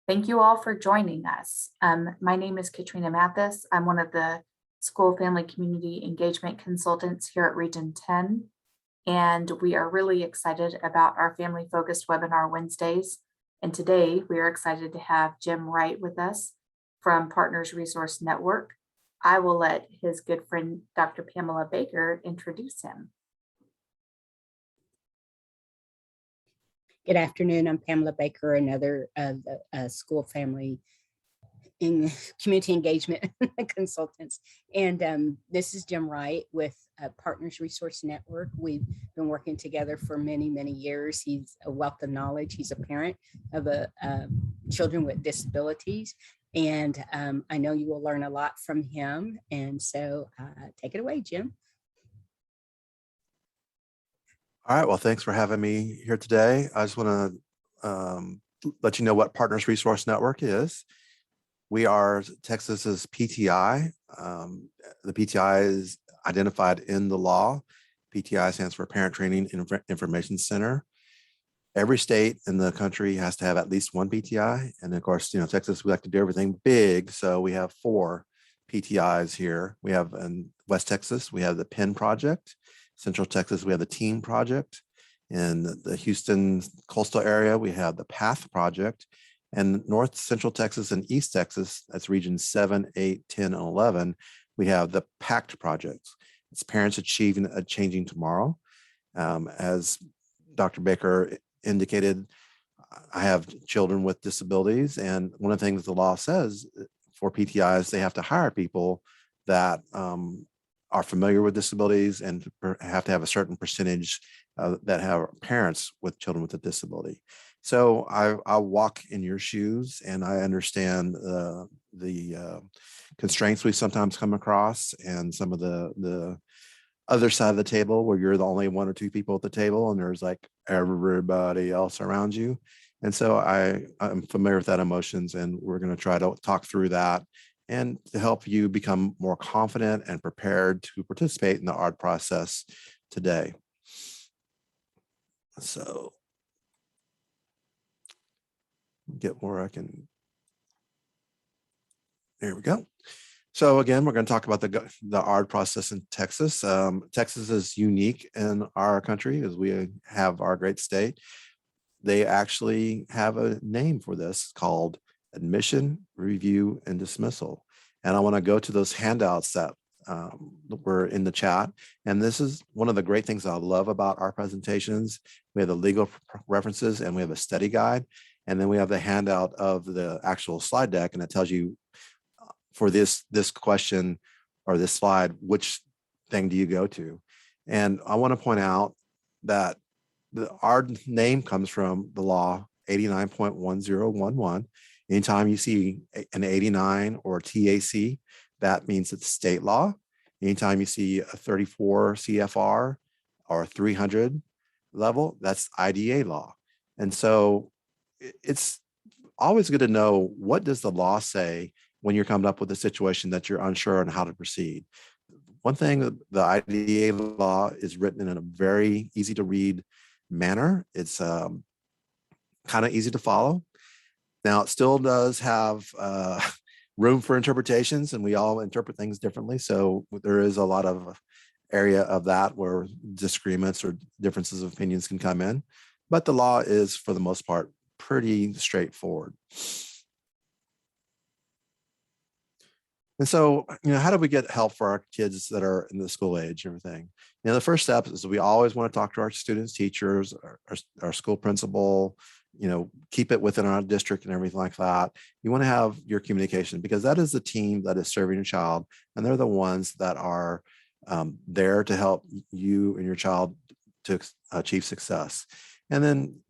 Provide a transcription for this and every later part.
Thank you all for joining us. My name is Katrina Mathis. I'm one of the School Family Community Engagement Consultants here at Region 10. And we are really excited about our family focused webinar Wednesdays. And today we are excited to have Jim Wright with us from Partners Resource Network. I will let his good friend, Dr. Pamela Baker, introduce him. Good afternoon. I'm Pamela Baker, another of the school family in community engagement consultants. And this is Jim Wright with Partners Resource Network. We've been working together for many, many years. He's a wealth of knowledge. He's a parent of children with disabilities. And I know you will learn a lot from him. And so take it away, Jim. All right, well, thanks for having me here today. I just want to let you know what Partners Resource Network is. We are Texas's PTI. The PTI is identified in the law. PTI stands for Parent Training Information Center. Every state in the country has to have at least one PTI. And of course, Texas, we like to do everything big. So we have 4 PTIs here. We have in West Texas, we have the PEN Project. Central Texas, we have the TEAM Project. In the Houston coastal area, we have the PATH Project. And North Central Texas and East Texas, that's regions 7, 8, 10, and 11, we have the PACT Project. It's Parents Achieving a Changing Tomorrow. As Dr. Baker indicated, I have children with disabilities. And one of the things the law says for PTIs, they have to hire people that are familiar with disabilities and have to have a certain percentage that have parents with children with a disability. So I walk in your shoes and I understand the constraints we sometimes come across and some of the other side of the table where you're the only 1 or 2 people at the table and there's like everybody else around you. And so I'm familiar with that emotions, and we're going to try to talk through that and to help you become more confident and prepared to participate in the ARD process today. So get where I can, there we go. So again, we're going to talk about the ARD process in Texas. Texas is unique in our country as we have our great state. They actually have a name for this called Admission, Review, and Dismissal. And I want to go to those handouts that were in the chat. And this is one of the great things I love about our presentations. We have the legal references and we have a study guide. And then we have the handout of the actual slide deck. And it tells you for this question or this slide, which thing do you go to? And I want to point out that our name comes from the law 89.1011. Anytime you see an 89 or TAC, that means it's state law. Anytime you see a 34 CFR or a 300 level, that's IDA law. And so it's always good to know, what does the law say when you're coming up with a situation that you're unsure on how to proceed. One thing, the IDA law is written in a very easy to read manner. It's kind of easy to follow. Now, it still does have room for interpretations, and we all interpret things differently. So there is a lot of area of that where disagreements or differences of opinions can come in. But the law is, for the most part, pretty straightforward. And so, how do we get help for our kids that are in the school age and everything? The first step is we always want to talk to our students, teachers, our school principal, keep it within our district and everything like that. You want to have your communication, because that is the team that is serving your child. And they're the ones that are there to help you and your child to achieve success. And then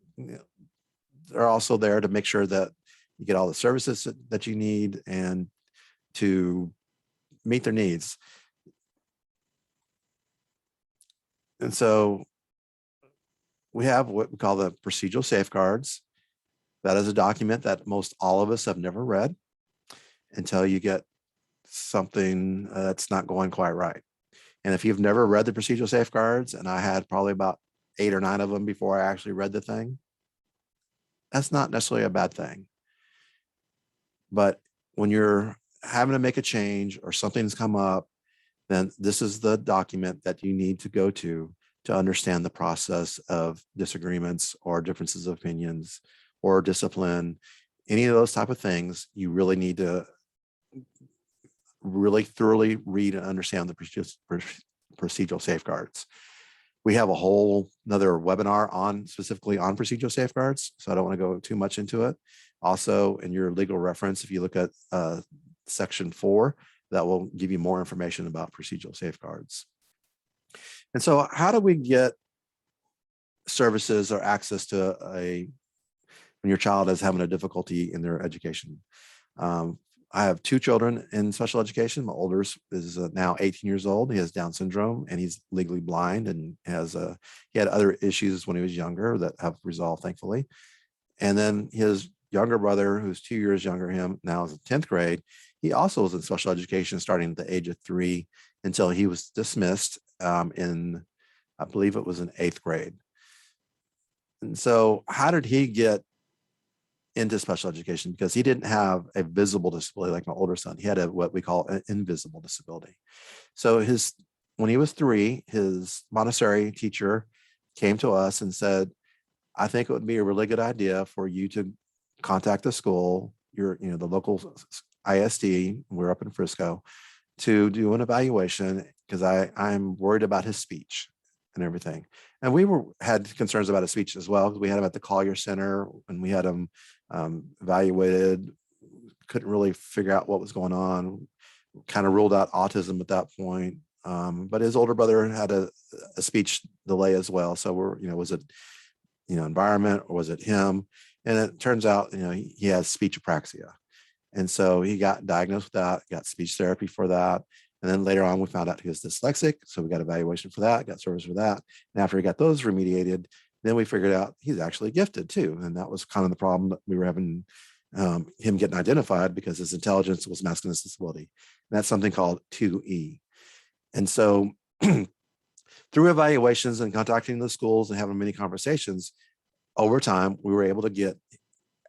they're also there to make sure that you get all the services that you need and to meet their needs. And so we have what we call the procedural safeguards. That is a document that most all of us have never read until you get something that's not going quite right. And if you've never read the procedural safeguards, and I had probably about 8 or 9 of them before I actually read the thing, that's not necessarily a bad thing. But when you're having to make a change or something's come up, then this is the document that you need to go to understand the process of disagreements or differences of opinions or discipline, any of those type of things. You really need to really thoroughly read and understand the procedural safeguards. We have a whole another webinar on specifically on procedural safeguards, so I don't want to go too much into it. Also, in your legal reference, if you look at section 4, that will give you more information about procedural safeguards. And so how do we get services or access to when your child is having a difficulty in their education? I have 2 children in special education. My oldest is now 18 years old. He has Down syndrome and he's legally blind, and he had other issues when he was younger that have resolved, thankfully. And then his younger brother, who's 2 years younger than him, now is in 10th grade. He also was in special education starting at the age of 3 until he was dismissed in, I believe it was in 8th grade. And so how did he get into special education? Because he didn't have a visible disability like my older son. He had what we call an invisible disability. So when he was 3, his Montessori teacher came to us and said, I think it would be a really good idea for you to contact the school, the local ISD, we're up in Frisco, to do an evaluation because I'm worried about his speech and everything. And we had concerns about his speech as well, because we had him at the Collier Center and we had him evaluated, couldn't really figure out what was going on, kind of ruled out autism at that point. But his older brother had a speech delay as well. So was it, environment or was it him? And it turns out, he has speech apraxia. And so he got diagnosed with that, got speech therapy for that. And then later on, we found out he was dyslexic. So we got evaluation for that, got service for that. And after he got those remediated, then we figured out he's actually gifted too. And that was kind of the problem that we were having him getting identified, because his intelligence was masking his disability. And that's something called 2E. And so through evaluations and contacting the schools and having many conversations, over time, we were able to get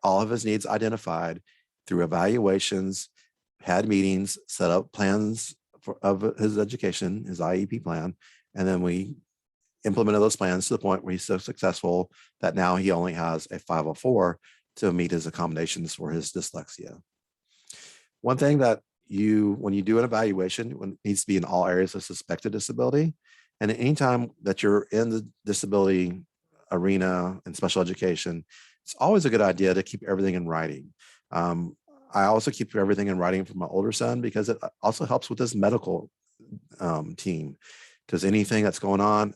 all of his needs identified through evaluations, had meetings, set up plans of his education, his IEP plan, and then we implemented those plans to the point where he's so successful that now he only has a 504 to meet his accommodations for his dyslexia. One thing that when you do an evaluation, it needs to be in all areas of suspected disability. And anytime that you're in the disability arena in special education, it's always a good idea to keep everything in writing. I also keep everything in writing for my older son because it also helps with his medical team. Because anything that's going on,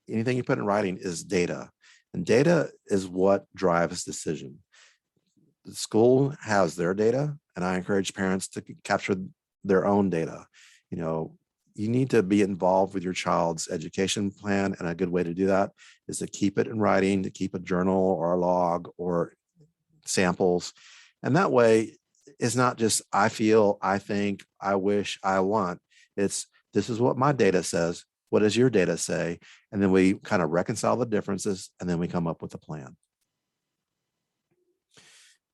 anything you put in writing is data, and data is what drives decision. The school has their data, and I encourage parents to capture their own data. You need to be involved with your child's education plan, and a good way to do that is to keep it in writing, to keep a journal or a log or samples. And that way, it's not just I feel, I think, I wish, I want. It's this is what my data says. What does your data say? And then we kind of reconcile the differences, and then we come up with a plan.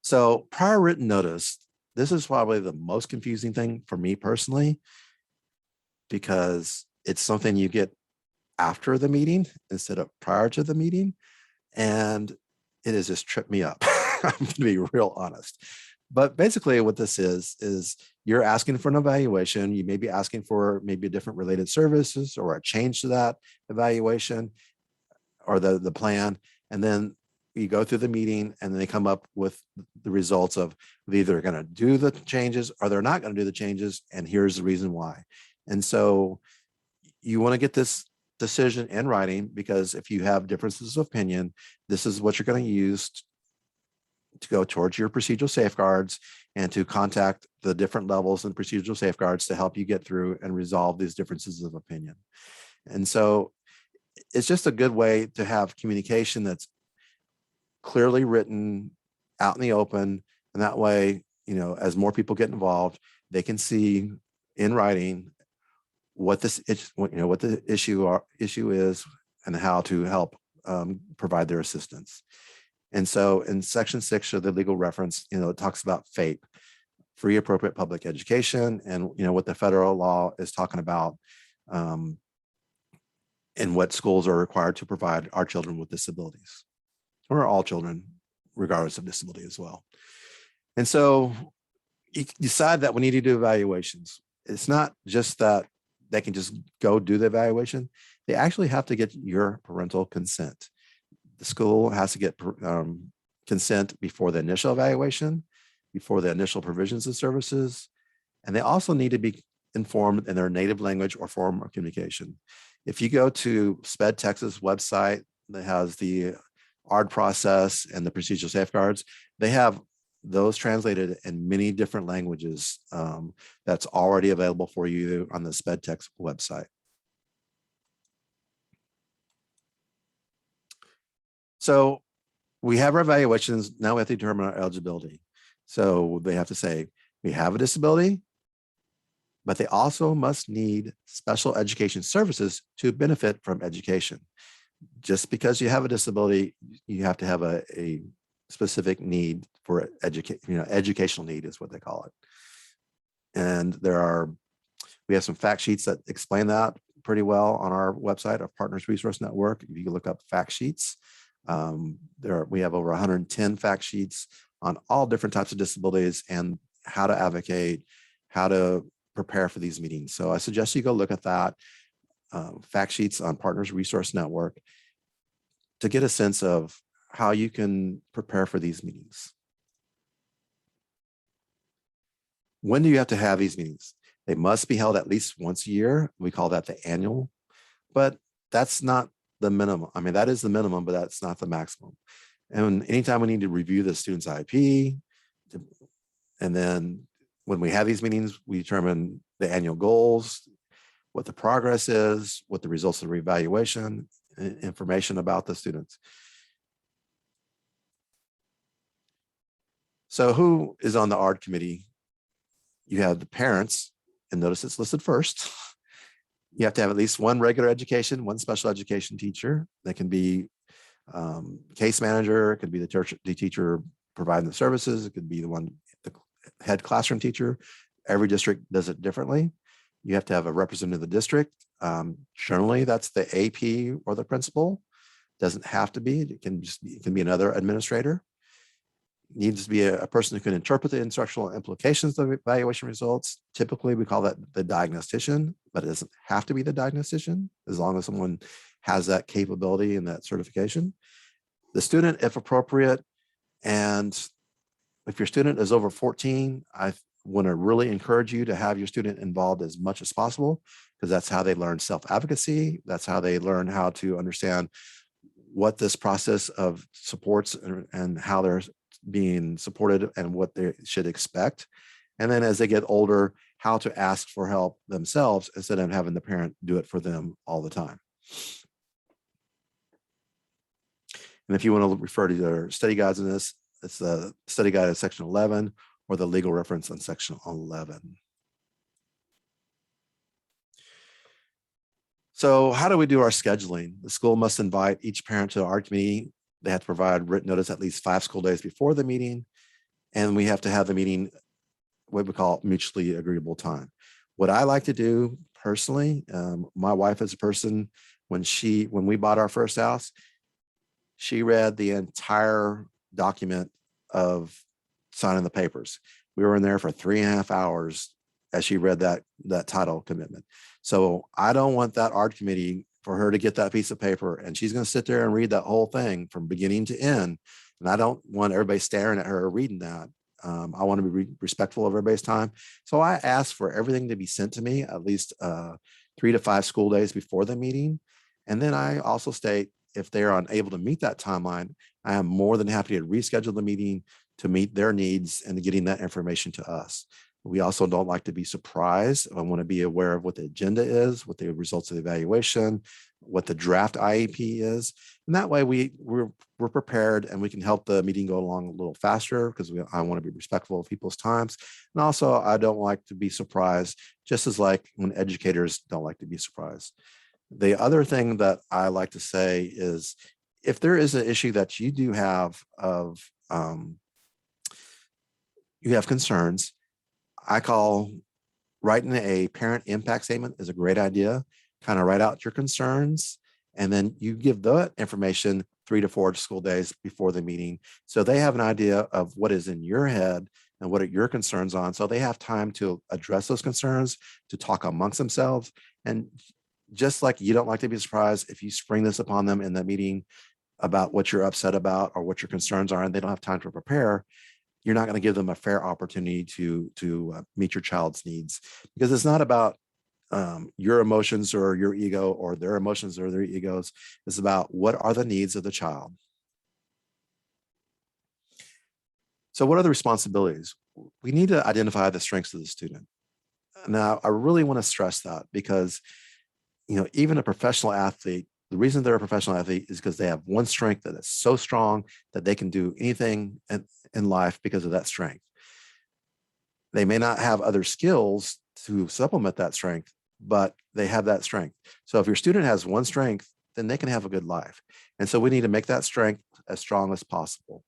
So prior written notice, this is probably the most confusing thing for me personally, because it's something you get after the meeting instead of prior to the meeting. And it has just tripped me up. I'm going to be real honest. But basically what this is you're asking for an evaluation. You may be asking for maybe different related services or a change to that evaluation or the plan. And then you go through the meeting and then they come up with the results of either going to do the changes or they're not going to do the changes. And here's the reason why. And so you want to get this decision in writing, because if you have differences of opinion, this is what you're going to use to go towards your procedural safeguards and to contact the different levels and procedural safeguards to help you get through and resolve these differences of opinion. And so it's just a good way to have communication that's clearly written out in the open. And that way, as more people get involved, they can see in writing what the issue is and how to help provide their assistance. And so in section 6 of the legal reference, it talks about FAPE, free appropriate public education, and what the federal law is talking about, and what schools are required to provide our children with disabilities, or all children, regardless of disability as well. And so you decide that we need to do evaluations. It's not just that they can just go do the evaluation. They actually have to get your parental consent. The school has to get consent before the initial evaluation, before the initial provisions of services, and they also need to be informed in their native language or form of communication. If you go to SPED Texas website that has the ARD process and the procedural safeguards, they have those translated in many different languages, that's already available for you on the SPED Text website. So we have our evaluations. Now we have to determine our eligibility. So they have to say, we have a disability, but they also must need special education services to benefit from education. Just because you have a disability, you have to have a specific need for educational need is what they call it. And we have some fact sheets that explain that pretty well on our website, our Partners Resource Network. If you look up fact sheets, we have over 110 fact sheets on all different types of disabilities and how to advocate, how to prepare for these meetings. So I suggest you go look at that, fact sheets on Partners Resource Network, to get a sense of how you can prepare for these meetings. When do you have to have these meetings? They must be held at least once a year. We call that the annual, but that's not the minimum. I mean, that is the minimum, but that's not the maximum. And anytime we need to review the student's IEP, and then when we have these meetings, we determine the annual goals, what the progress is, what the results of the reevaluation, information about the students. So who is on the ARD committee? You have the parents, and notice it's listed first. You have to have at least one regular education, one special education teacher. That can be case manager, it could be the teacher providing the services, it could be the head classroom teacher. Every district does it differently. You have to have a representative of the district. Generally, that's the AP or the principal. Doesn't have to be. It can be another administrator. Needs to be a person who can interpret the instructional implications of evaluation results. Typically, we call that the diagnostician, but it doesn't have to be the diagnostician as long as someone has that capability and that certification. The student, if appropriate, and if your student is over 14, I want to really encourage you to have your student involved as much as possible, because that's how they learn self-advocacy. That's how they learn how to understand what this process of supports and how they're being supported and what they should expect. And then as they get older, how to ask for help themselves instead of having the parent do it for them all the time. And if you want to refer to their study guides in this, it's the study guide of section 11 or the legal reference on section 11. So how do we do our scheduling? The school must invite each parent to our committee. They have to provide written notice at least 5 school days before the meeting. And we have to have the meeting, what we call mutually agreeable time. What I like to do personally, my wife is a person, when we bought our first house, she read the entire document of signing the papers. We were in there for 3.5 hours as she read that title commitment. So I don't want that ARD committee for her to get that piece of paper and she's going to sit there and read that whole thing from beginning to end. And I don't want everybody staring at her reading that. I want to be respectful of everybody's time. So I ask for everything to be sent to me at least 3 to 5 school days before the meeting. And then I also state, if they are unable to meet that timeline, I am more than happy to reschedule the meeting to meet their needs and getting that information to us. We also don't like to be surprised. I want to be aware of what the agenda is, what the results of the evaluation, what the draft IEP is. And that way we're prepared and we can help the meeting go along a little faster, because I want to be respectful of people's times. And also I don't like to be surprised, just as like when educators don't like to be surprised. The other thing that I like to say is, if there is an issue that you do have you have concerns, I call writing a parent impact statement is a great idea. Kind of write out your concerns, and then you give the information 3 to 4 school days before the meeting. So they have an idea of what is in your head and what are your concerns on. So they have time to address those concerns, to talk amongst themselves. And just like you don't like to be surprised if you spring this upon them in the meeting about what you're upset about or what your concerns are, and they don't have time to prepare, you're not going to give them a fair opportunity to meet your child's needs, because it's not about your emotions or your ego or their emotions or their egos. It's about what are the needs of the child. So what are the responsibilities? We need to identify the strengths of the student. Now, I really want to stress that, because even a professional athlete, the reason they're a professional athlete is because they have one strength that is so strong that they can do anything in life because of that strength. They may not have other skills to supplement that strength, but they have that strength. So if your student has one strength, then they can have a good life. And so we need to make that strength as strong as possible.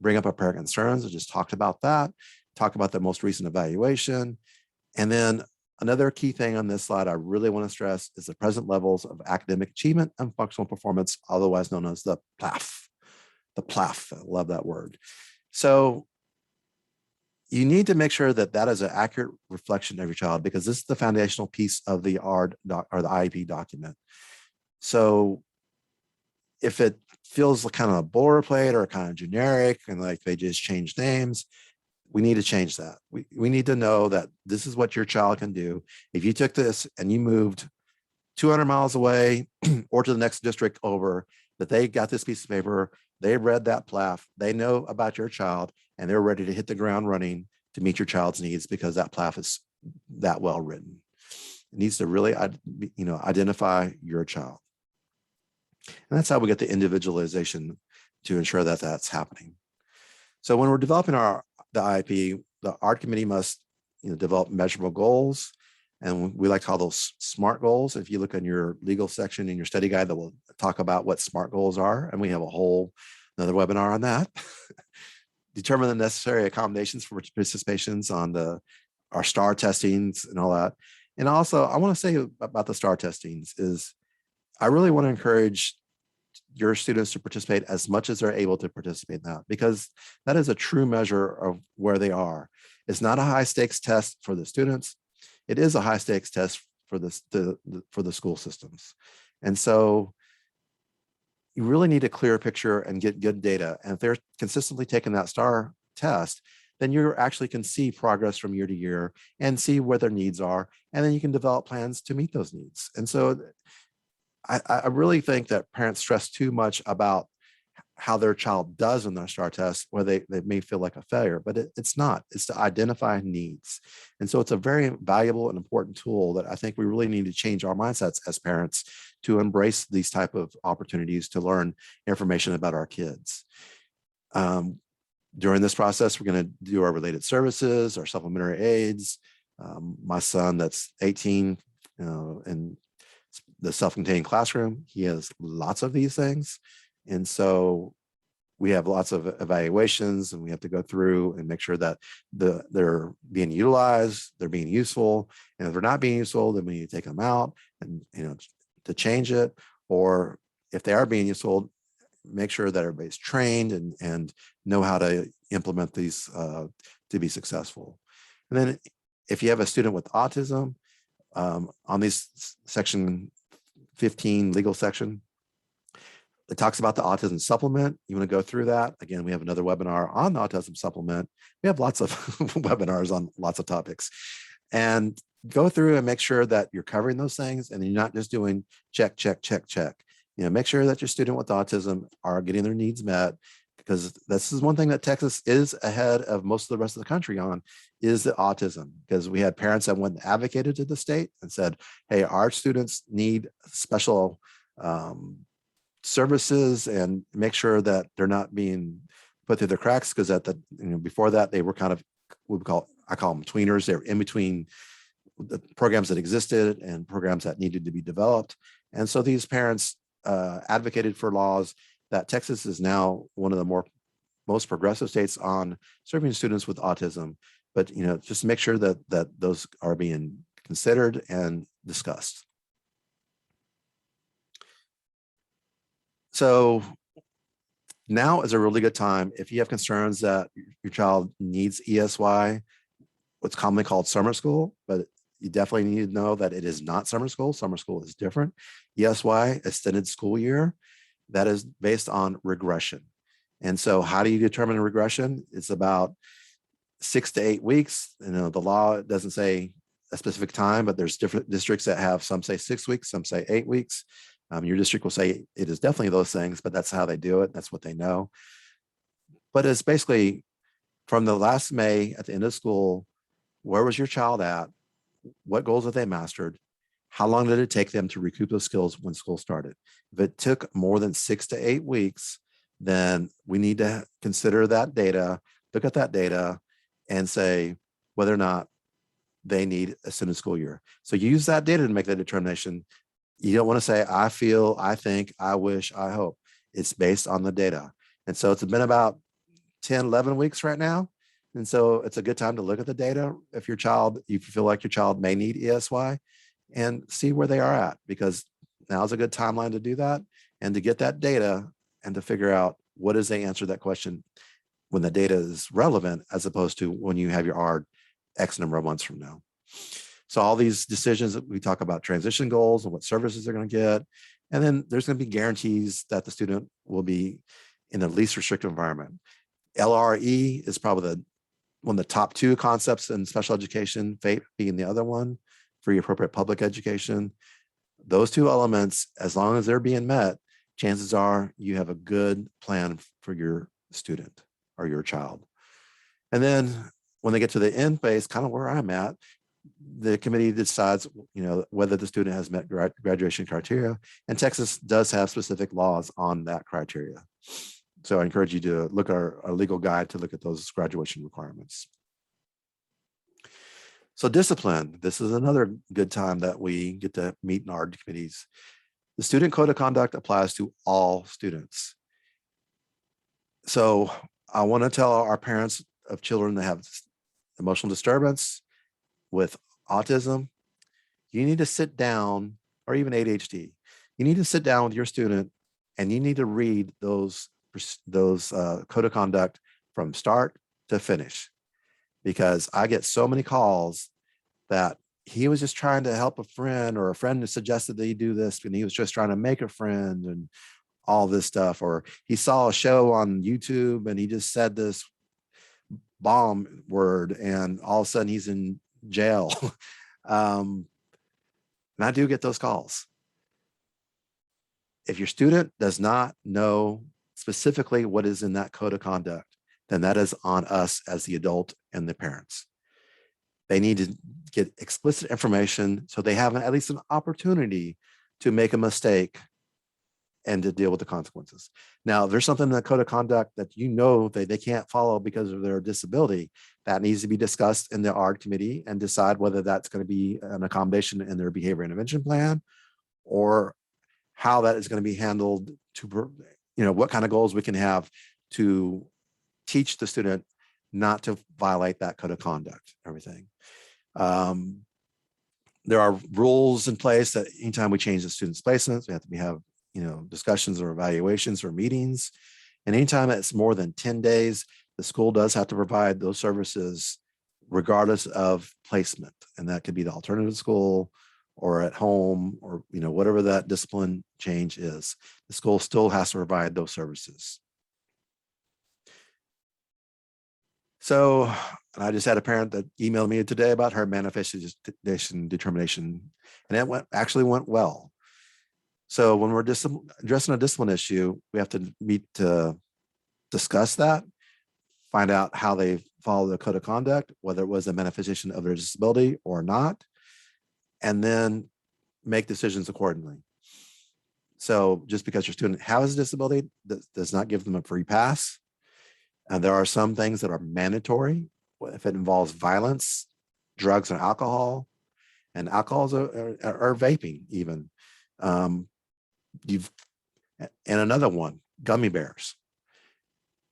Bring up our parent concerns. I just talked about that. Talk about the most recent evaluation. And then another key thing on this slide I really want to stress is the present levels of academic achievement and functional performance, otherwise known as the PLAF. The PLAF, I love that word. So you need to make sure that that is an accurate reflection of your child, because this is the foundational piece of the ARD or the IEP document. So if it feels kind of a boilerplate or kind of generic and like they just change names, we need to change that. We need to know that this is what your child can do. If you took this and you moved 200 miles away or to the next district over, that they got this piece of paper, they read that PLAF, they know about your child, and they're ready to hit the ground running to meet your child's needs, because that PLAF is that well written. It needs to really identify your child. And that's how we get the individualization to ensure that that's happening. So when we're developing the IEP, the ARD committee must develop measurable goals. And we like to call those SMART goals. If you look in your legal section in your study guide, that will talk about what SMART goals are. And we have another webinar on that. Determine the necessary accommodations for participations on our STAR testings and all that. And also, I want to say about the STAR testings is I really want to encourage your students to participate as much as they're able to participate in that, because that is a true measure of where they are. It's not a high stakes test for the students. It is a high stakes test for the school systems. And so you really need a clear picture and get good data. And if they're consistently taking that STAR test, then you actually can see progress from year to year and see where their needs are. And then you can develop plans to meet those needs. And so I really think that parents stress too much about how their child does in their STAR test, where they may feel like a failure, but it's not. It's to identify needs. And so it's a very valuable and important tool that I think we really need to change our mindsets as parents to embrace these type of opportunities to learn information about our kids. During this process, we're going to do our related services, our supplementary aids. My son that's 18 and the self-contained classroom, he has lots of these things. And so we have lots of evaluations, and we have to go through and make sure that they're being utilized, they're being useful. And if they're not being useful, then we need to take them out and to change it. Or if they are being useful, make sure that everybody's trained and know how to implement these to be successful. And then if you have a student with autism, on this section 15 legal section, it talks about the autism supplement. You want to go through that. Again, we have another webinar on the autism supplement. We have lots of webinars on lots of topics, and go through and make sure that you're covering those things, and you're not just doing check, check, check, check. Make sure that your student with autism are getting their needs met, because this is one thing that Texas is ahead of most of the rest of the country on, is the autism. Because we had parents that went and advocated to the state and said, hey, our students need special services, and make sure that they're not being put through the cracks. Because before that, they were kind of I call them tweeners. They're in between the programs that existed and programs that needed to be developed. And so these parents advocated for laws that Texas is now one of the most progressive states on serving students with autism. But just make sure that those are being considered and discussed. So now is a really good time if you have concerns that your child needs ESY, what's commonly called summer school, but you definitely need to know that it is not summer school. Summer school is different. ESY, extended school year, that is based on regression. And so how do you determine a regression? It's about 6 to 8 weeks. The law doesn't say a specific time, but there's different districts that have, some say 6 weeks, some say 8 weeks. Your district will say it is definitely those things, but that's how they do it. That's what they know. But it's basically from the last May at the end of school, where was your child at? What goals have they mastered? How long did it take them to recoup those skills when school started? If it took more than 6 to 8 weeks, then we need to consider that data, look at that data, and say whether or not they need a student school year. So use that data to make that determination. You don't want to say, I feel, I think, I wish, I hope. It's based on the data. And so it's been about 10, 11 weeks right now. And so it's a good time to look at the data. If you feel like your child may need ESY, and see where they are at, because now is a good timeline to do that and to get that data and to figure out what is the answer to that question when the data is relevant, as opposed to when you have your ARD X number of months from now. So all these decisions that we talk about, transition goals and what services they're going to get. And then there's going to be guarantees that the student will be in the least restrictive environment. LRE is probably one of the top 2 concepts in special education, FAPE being the other one, free appropriate public education. Those 2 elements, as long as they're being met, chances are you have a good plan for your student or your child. And then when they get to the end phase, kind of where I'm at, the committee decides, whether the student has met graduation criteria, and Texas does have specific laws on that criteria. So I encourage you to look at our legal guide to look at those graduation requirements. So discipline, this is another good time that we get to meet in our committees. The student code of conduct applies to all students. So I want to tell our parents of children that have emotional disturbance with autism, you need to sit down, or even ADHD, you need to sit down with your student and you need to read those code of conduct from start to finish. Because I get so many calls that he was just trying to help a friend, or a friend suggested that he do this and he was just trying to make a friend and all this stuff, or he saw a show on YouTube and he just said this bomb word and all of a sudden he's in jail. And I do get those calls. If your student does not know specifically what is in that code of conduct, then that is on us as the adult and the parents. They need to get explicit information so they have at least an opportunity to make a mistake and to deal with the consequences. Now, if there's something in the code of conduct that they can't follow because of their disability, that needs to be discussed in the ARD committee and decide whether that's going to be an accommodation in their behavior intervention plan, or how that is going to be handled to, what kind of goals we can have to teach the student not to violate that code of conduct, everything. There are rules in place that anytime we change the student's placements, we have to have, discussions or evaluations or meetings. And anytime it's more than 10 days, the school does have to provide those services regardless of placement. And that could be the alternative school or at home, or, whatever that discipline change is. The school still has to provide those services. So I just had a parent that emailed me today about her manifestation determination, and it actually went well. So when we're addressing a discipline issue, we have to meet to discuss that, find out how they follow the code of conduct, whether it was a manifestation of their disability or not, and then make decisions accordingly. So just because your student has a disability does not give them a free pass. And there are some things that are mandatory if it involves violence, drugs, and alcohol. And alcohols are vaping even. And another one, gummy bears.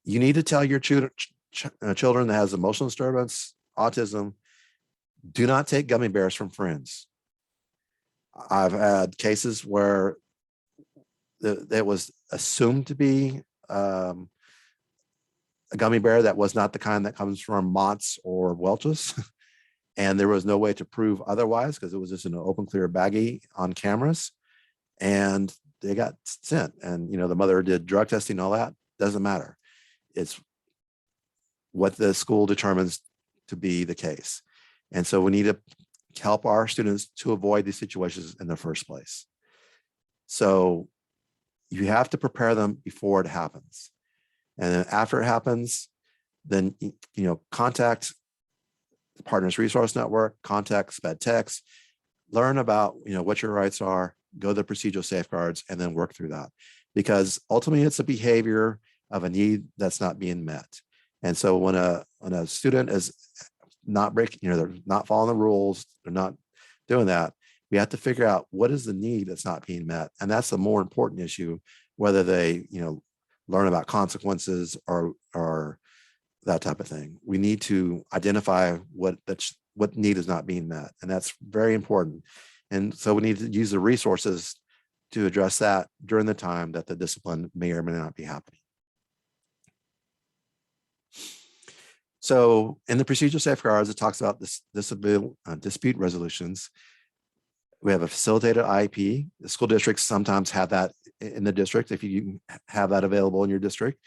You need to tell your children that has emotional disturbance, autism, do not take gummy bears from friends. I've had cases where it was assumed to be a gummy bear that was not the kind that comes from Mott's or Welch's. And there was no way to prove otherwise because it was just in an open, clear baggie on cameras. And they got sent. And, the mother did drug testing, all that. Doesn't matter. It's what the school determines to be the case. And so we need to help our students to avoid these situations in the first place. So you have to prepare them before it happens. And then after it happens, then, contact the Partners Resource Network, contact Sped Techs, learn about, what your rights are, go the procedural safeguards, and then work through that. Because ultimately it's a behavior of a need that's not being met. And so when a student is not breaking, they're not following the rules, they're not doing that, we have to figure out what is the need that's not being met. And that's the more important issue, whether they, learn about consequences or that type of thing. We need to identify what need is not being met. And that's very important. And so we need to use the resources to address that during the time that the discipline may or may not be happening. So in the procedural safeguards, it talks about dispute resolutions. We have a facilitated IEP. The school districts sometimes have that in the district. If you have that available in your district,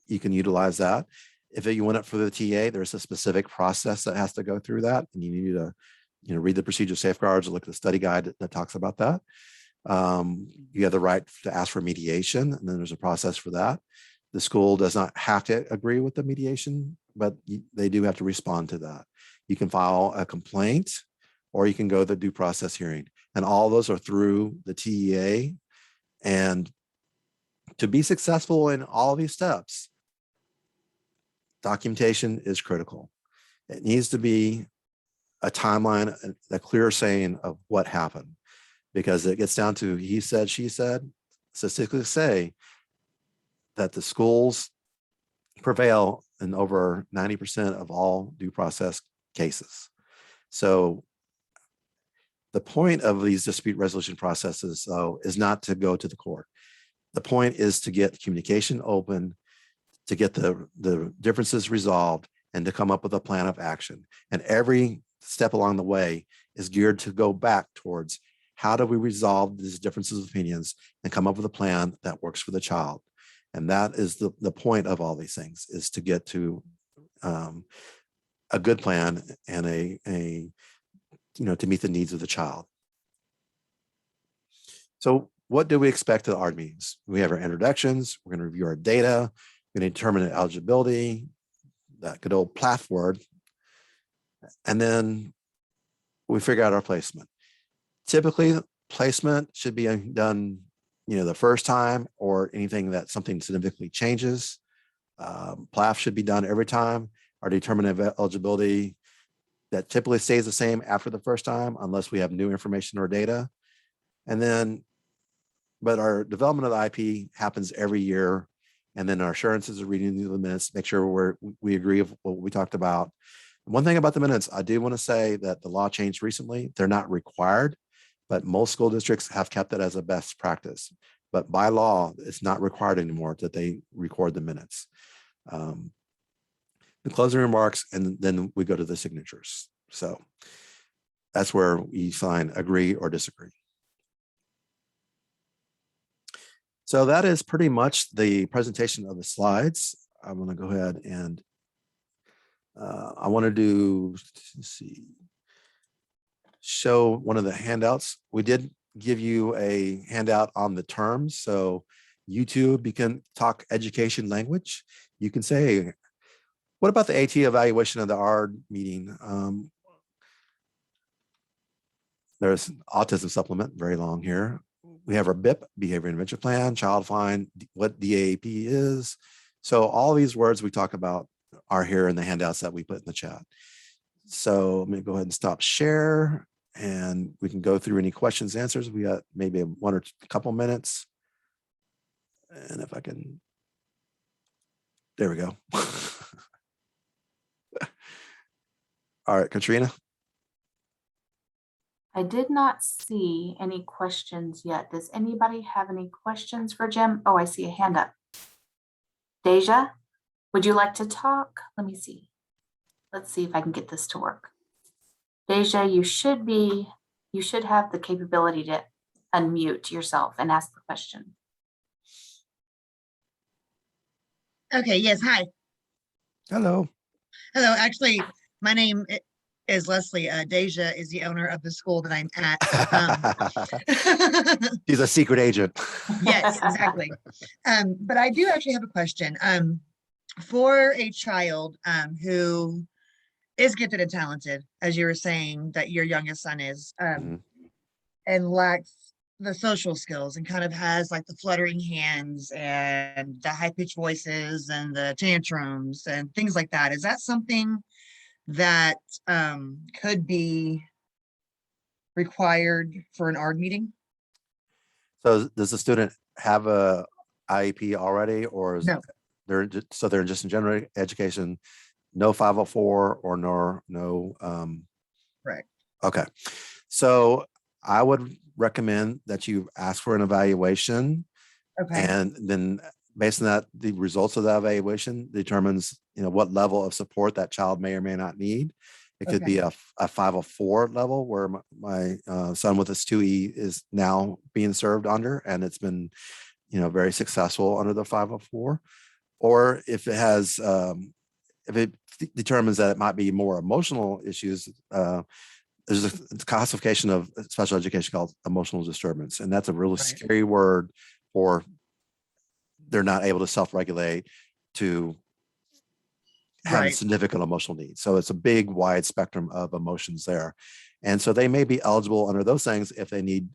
you can utilize that. If you want it for the TA, there's a specific process that has to go through that. And you need to read the procedural safeguards or look at the study guide that talks about that. You have the right to ask for mediation, and then there's a process for that. The school does not have to agree with the mediation, but they do have to respond to that. You can file a complaint, or you can go the due process hearing. And all those are through the TEA. And to be successful in all of these steps, documentation is critical. It needs to be a timeline, a clear saying of what happened, because it gets down to he said, she said. Statistics say that the schools prevail in over 90% of all due process cases. So the point of these dispute resolution processes, though, is not to go to the court. The point is to get communication open, to get the differences resolved, and to come up with a plan of action. And every step along the way is geared to go back towards how do we resolve these differences of opinions and come up with a plan that works for the child. And that is the point of all these things, is to get to a good plan and to meet the needs of the child. So what do we expect at the ARD meetings? We have our introductions, we're going to review our data, we're going to determine the eligibility, that good old PLAF word, and then we figure out our placement. Typically, placement should be done, the first time, or anything that something significantly changes. PLAF should be done every time. Our determinant of eligibility, that typically stays the same after the first time, unless we have new information or data. And then, but our development of the IP happens every year. And then our assurances are reading the minutes, make sure we agree with what we talked about. One thing about the minutes, I do want to say that the law changed recently. They're not required, but most school districts have kept it as a best practice. But by law, it's not required anymore that they record the minutes. The closing remarks, and then we go to the signatures. So that's where we sign agree or disagree. So that is pretty much the presentation of the slides. I'm going to go ahead and I want to do, let's see, show one of the handouts. We did give you a handout on the terms. So YouTube, you can talk education language. You can say, what about the AT evaluation of the ARD meeting? There's autism supplement, very long here. We have our BIP, behavior intervention plan, child find, what DAP is. So all these words we talk about are here in the handouts that we put in the chat. So let me go ahead and stop share, and we can go through any questions, answers. We got maybe a couple minutes. And if I can, there we go. All right, Katrina. I did not see any questions yet. Does anybody have any questions for Jim? Oh, I see a hand up. Deja, would you like to talk? Let me see. Let's see if I can get this to work. Deja, you should have the capability to unmute yourself and ask the question. Okay, yes, hi. Hello. Hello, actually, my name is Leslie. Deja is the owner of the school that I'm at. She's a secret agent. Yes, exactly. But I do actually have a question. For a child who is gifted and talented, as you were saying that your youngest son is, Mhm. and lacks the social skills and kind of has like the fluttering hands and the high-pitched voices and the tantrums and things like that. Is that something that could be required for an ARD meeting? So does the student have a IEP already, or is No. they're just in general education, no 504 or no Right. okay. So I would recommend that you ask for an evaluation, Okay. and then based on that, the results of that evaluation determines, what level of support that child may or may not need. It could be a 504 level where my son with his 2E is now being served under, and it's been, very successful under the 504. Or if it has, if it determines that it might be more emotional issues, there's a classification of special education called emotional disturbance. And that's a really scary word for they're not able to self-regulate, to have significant emotional needs. So it's a big, wide spectrum of emotions there. And so they may be eligible under those things if they need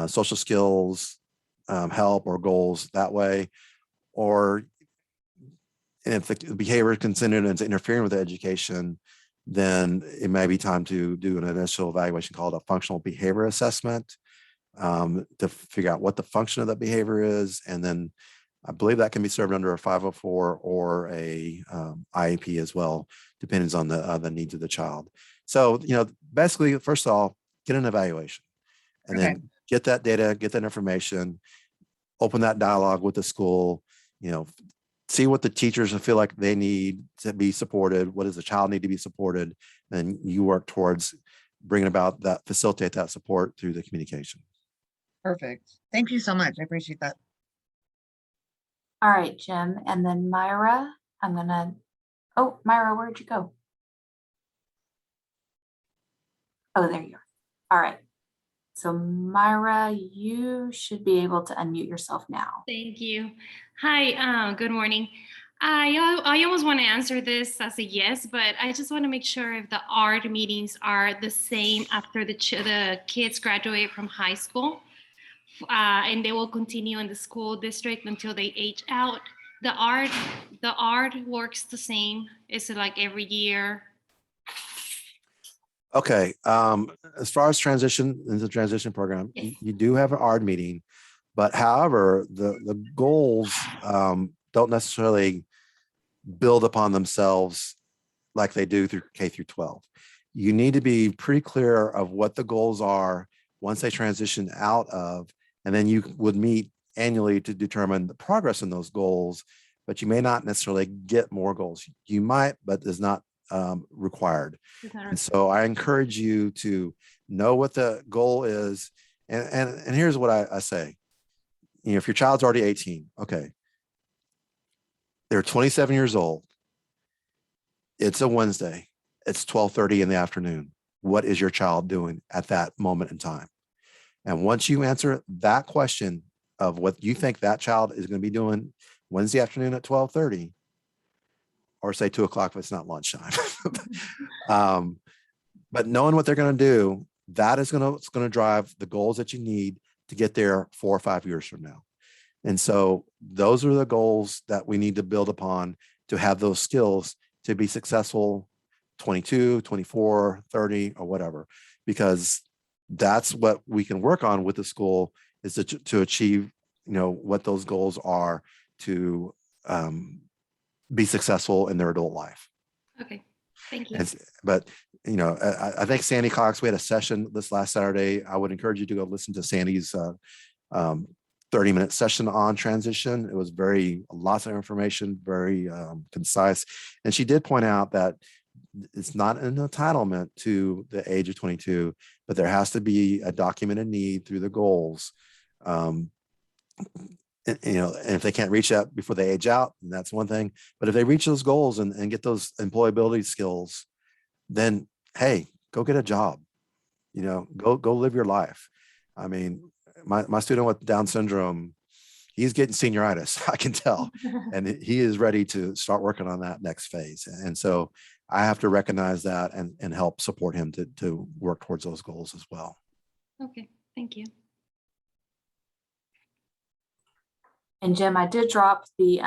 social skills, help or goals that way. Or if the behavior is considered as interfering with the education, then it may be time to do an initial evaluation called a functional behavior assessment, to figure out what the function of that behavior is. And then I believe that can be served under a 504 or a IEP as well, depends on the needs of the child. So, basically, first of all, get an evaluation, and then get that data, get that information, open that dialogue with the school, see what the teachers feel like they need to be supported. What does the child need to be supported? And you work towards bringing about that, facilitate that support through the communication. Perfect. Thank you so much. I appreciate that. All right, Jim. And then Myra, oh, Myra, where'd you go? Oh, there you are. All right. So Myra, you should be able to unmute yourself now. Thank you. Hi, good morning. I almost want to answer this as a yes, but I just want to make sure if the ARD meetings are the same after the kids graduate from high school, and they will continue in the school district until they age out. The ARD works the same. Is it like every year? Okay. As far as transition in the transition program, Yes. you do have an ARD meeting, but however, the goals don't necessarily build upon themselves like they do through K through 12. You need to be pretty clear of what the goals are once they transition out of, and then you would meet annually to determine the progress in those goals, but you may not necessarily get more goals. You might, but is not required. And so I encourage you to know what the goal is. And here's what I say. If your child's already 18, okay, they're 27 years old. It's a Wednesday. It's 12:30 in the afternoon. What is your child doing at that moment in time? And once you answer that question of what you think that child is going to be doing Wednesday afternoon at 12:30, or say 2 o'clock if it's not lunchtime. But knowing what they're going to do, that is going to drive the goals that you need to get there 4 or 5 years from now. And so those are the goals that we need to build upon to have those skills to be successful 22, 24, 30, or whatever, because that's what we can work on with the school, is to achieve what those goals are to be successful in their adult life. Okay, thank you. But I think Sandy Cox, we had a session this last Saturday. I would encourage you to go listen to Sandy's 30-minute session on transition. It was lots of information, very concise. And she did point out that it's not an entitlement to the age of 22, but there has to be a documented need through the goals. And if they can't reach that before they age out, then that's one thing. But if they reach those goals and get those employability skills, then hey, go get a job. Go live your life. I mean, my student with Down syndrome, he's getting senioritis, I can tell, and he is ready to start working on that next phase. And so I have to recognize that and help support him to work towards those goals as well. Okay, thank you. And Jim, I did drop the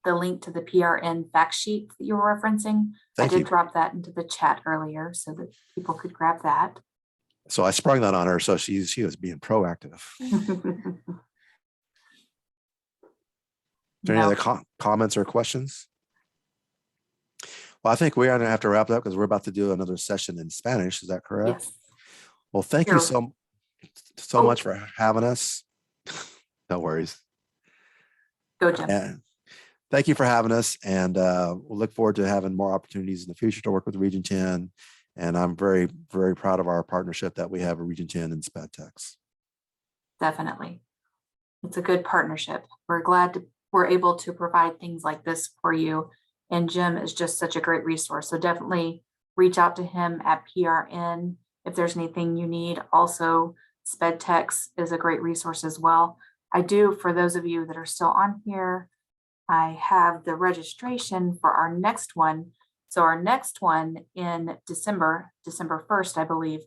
link to the PRN fact sheet that you were referencing. Thank I did you. drop that into the chat earlier so that people could grab that. So I sprung that on her, so she was being proactive. Are there any other comments or questions? Well, I think we are going to have to wrap it up because we're about to do another session in Spanish. Is that correct? Yes. Well, thank you Sure. so much for having us. No worries. Go, Jim. And thank you for having us. And we'll look forward to having more opportunities in the future to work with Region 10. And I'm very, very proud of our partnership that we have at Region 10 and SpedTex. Definitely. It's a good partnership. We're glad we're able to provide things like this for you. And Jim is just such a great resource. So definitely reach out to him at PRN if there's anything you need. Also, SpedTex is a great resource as well. I do, for those of you that are still on here, I have the registration for our next one. So our next one in December 1st, I believe,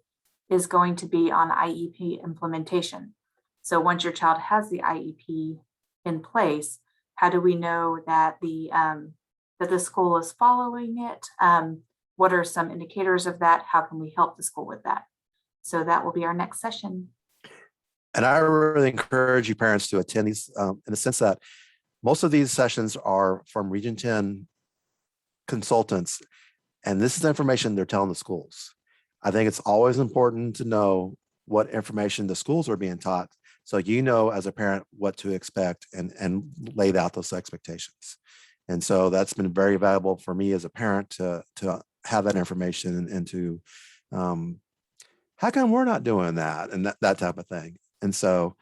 is going to be on IEP implementation. So once your child has the IEP in place, how do we know that the school is following it? What are some indicators of that? How can we help the school with that? So that will be our next session. And I really encourage you parents to attend these in the sense that most of these sessions are from Region 10 consultants, and this is information they're telling the schools. I think it's always important to know what information the schools are being taught, so as a parent what to expect and laid out those expectations. And so that's been very valuable for me as a parent to have that information and to how come we're not doing that and that type of thing. And so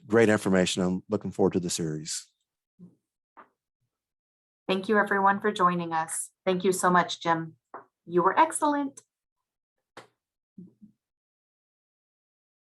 great information. I'm looking forward to the series. Thank you everyone for joining us. Thank you so much, Jim. You were excellent.